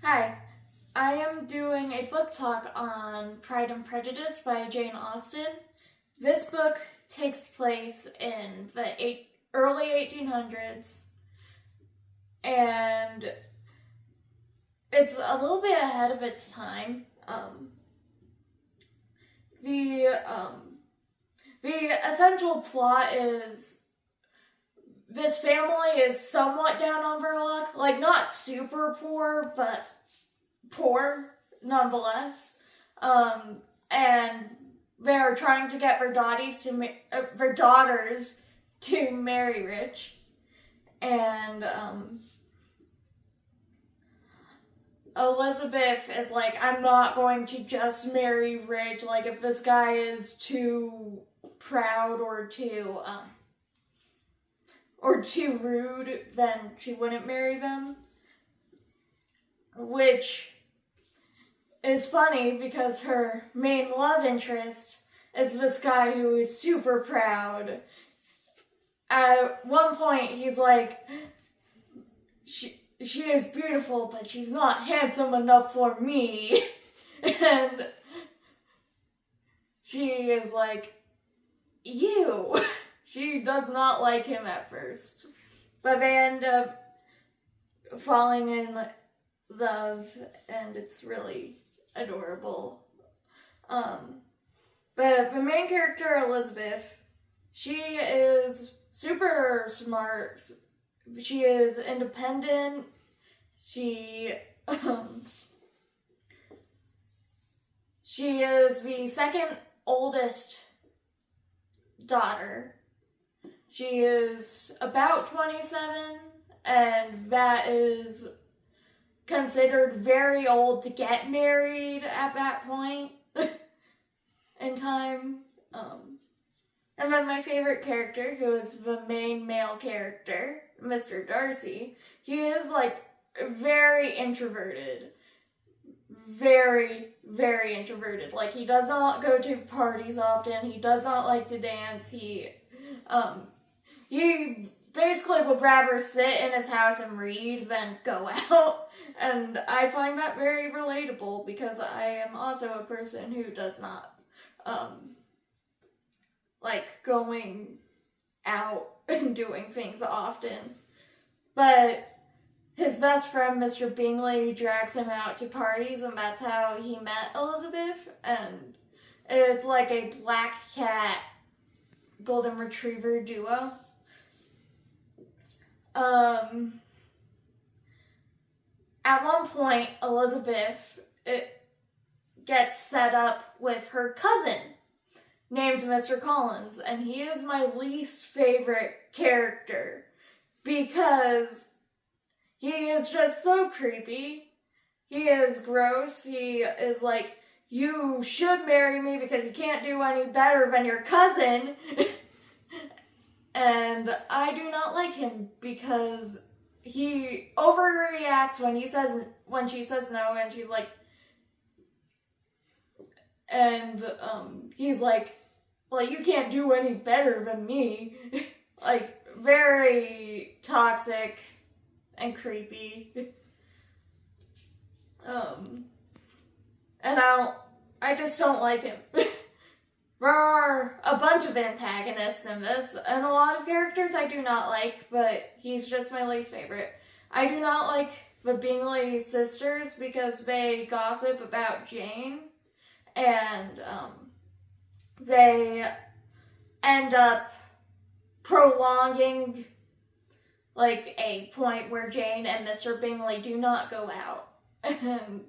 Hi, I am doing a book talk on Pride and Prejudice by Jane Austen. This book takes place in the early 1800s, and it's a little bit ahead of its time. The essential plot is this family is somewhat down on their luck, like not super poor, but poor nonetheless. And they're trying to get their daughters to marry rich, and Elizabeth is like, I'm not going to just marry rich. Like, if this guy is too proud or too rude, then she wouldn't marry them. Which is funny because her main love interest is this guy who is super proud. At one point, he's like, she is beautiful, but she's not handsome enough for me. And she is like, you. She does not like him at first. But they end up falling in love, and it's really adorable. But the main character, Elizabeth, she is super smart. She is independent. She is the second oldest daughter. She is about 27, and that is considered very old to get married at that point in time. And then my favorite character, who is the main male character, Mr. Darcy, he is like very introverted. Very, very introverted. Like, he does not go to parties often. He does not like to dance. He basically would rather sit in his house and read than go out. And I find that very relatable because I am also a person who does not like going out and doing things often. But his best friend, Mr. Bingley, drags him out to parties, and that's how he met Elizabeth. And it's like a black cat golden retriever duo. At one point, Elizabeth gets set up with her cousin named Mr. Collins, and he is my least favorite character because he is just so creepy. He is gross. He is like, you should marry me because you can't do any better than your cousin. And I do not like him because he overreacts when she says no, and she's like, and he's like, well, you can't do any better than me. Like, very toxic and creepy. And I just don't like him. There are a bunch of antagonists in this, and a lot of characters I do not like, but he's just my least favorite. I do not like the Bingley sisters because they gossip about Jane, and they end up prolonging like a point where Jane and Mr. Bingley do not go out. And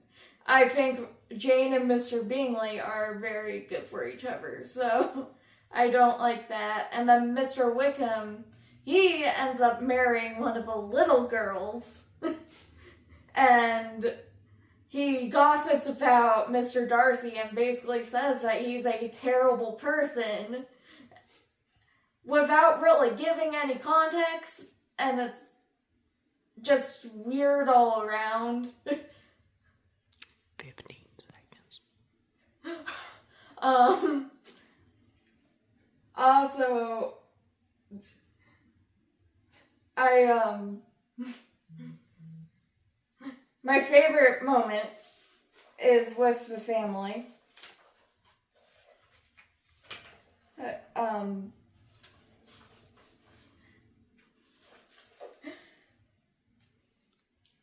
I think Jane and Mr. Bingley are very good for each other, so I don't like that. And then Mr. Wickham, he ends up marrying one of the little girls, and he gossips about Mr. Darcy and basically says that he's a terrible person without really giving any context, and it's just weird all around. 15 seconds. Also, my favorite moment is with the family.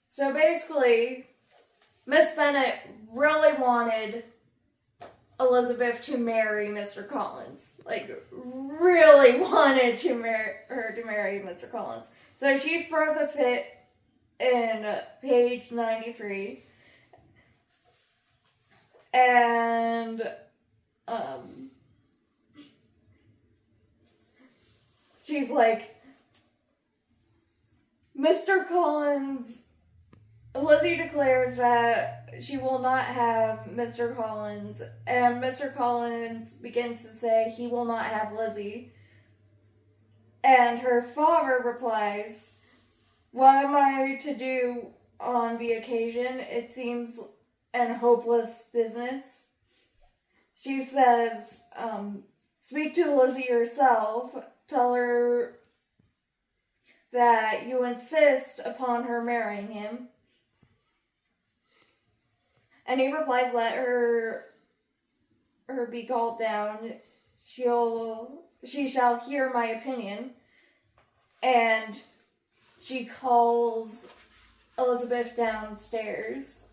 So basically, Miss Bennet really wanted Elizabeth to marry Mr. Collins. Like, really wanted her to marry Mr. Collins. So she throws a fit in page 93. And, she's like, Mr. Collins... Lizzie declares that she will not have Mr. Collins, and Mr. Collins begins to say he will not have Lizzie. And her father replies, what am I to do on the occasion? It seems an hopeless business. She says, speak to Lizzie yourself. Tell her that you insist upon her marrying him. And he replies, let her be called down. She shall hear my opinion. And she calls Elizabeth downstairs.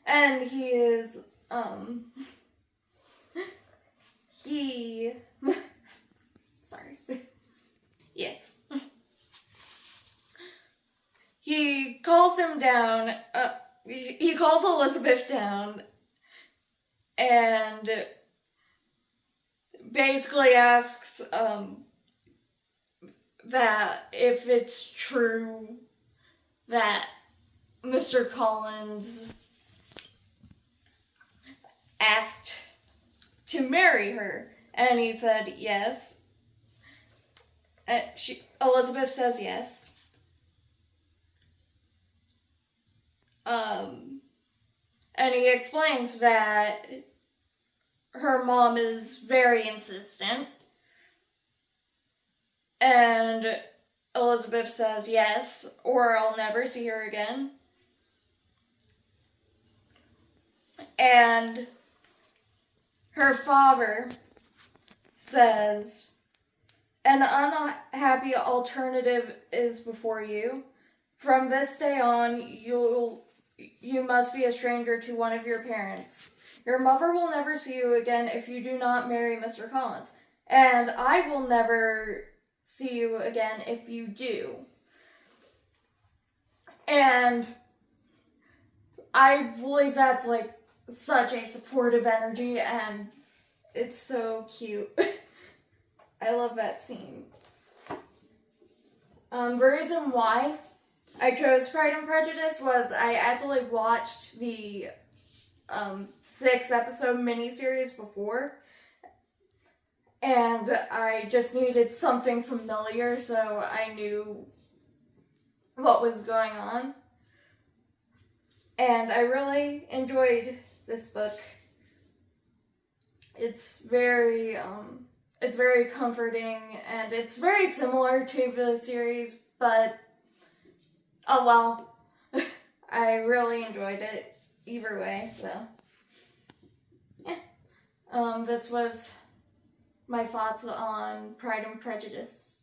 And he is, sorry. Yes. He calls him down, he calls Elizabeth down and basically asks that if it's true that Mr. Collins asked to marry her. And he said yes. Elizabeth says yes. And he explains that her mom is very insistent. And Elizabeth says yes, or I'll never see her again. And her father says, an unhappy alternative is before you. From this day on, you must be a stranger to one of your parents. Your mother will never see you again if you do not marry Mr. Collins. And I will never see you again if you do. And I believe that's like such a supportive energy, and it's so cute. I love that scene. The reason why I chose Pride and Prejudice was I actually watched the 6-episode miniseries before, and I just needed something familiar so I knew what was going on. And I really enjoyed this book. It's very comforting, and it's very similar to the series, but oh well. I really enjoyed it either way, so yeah. This was my thoughts on Pride and Prejudice.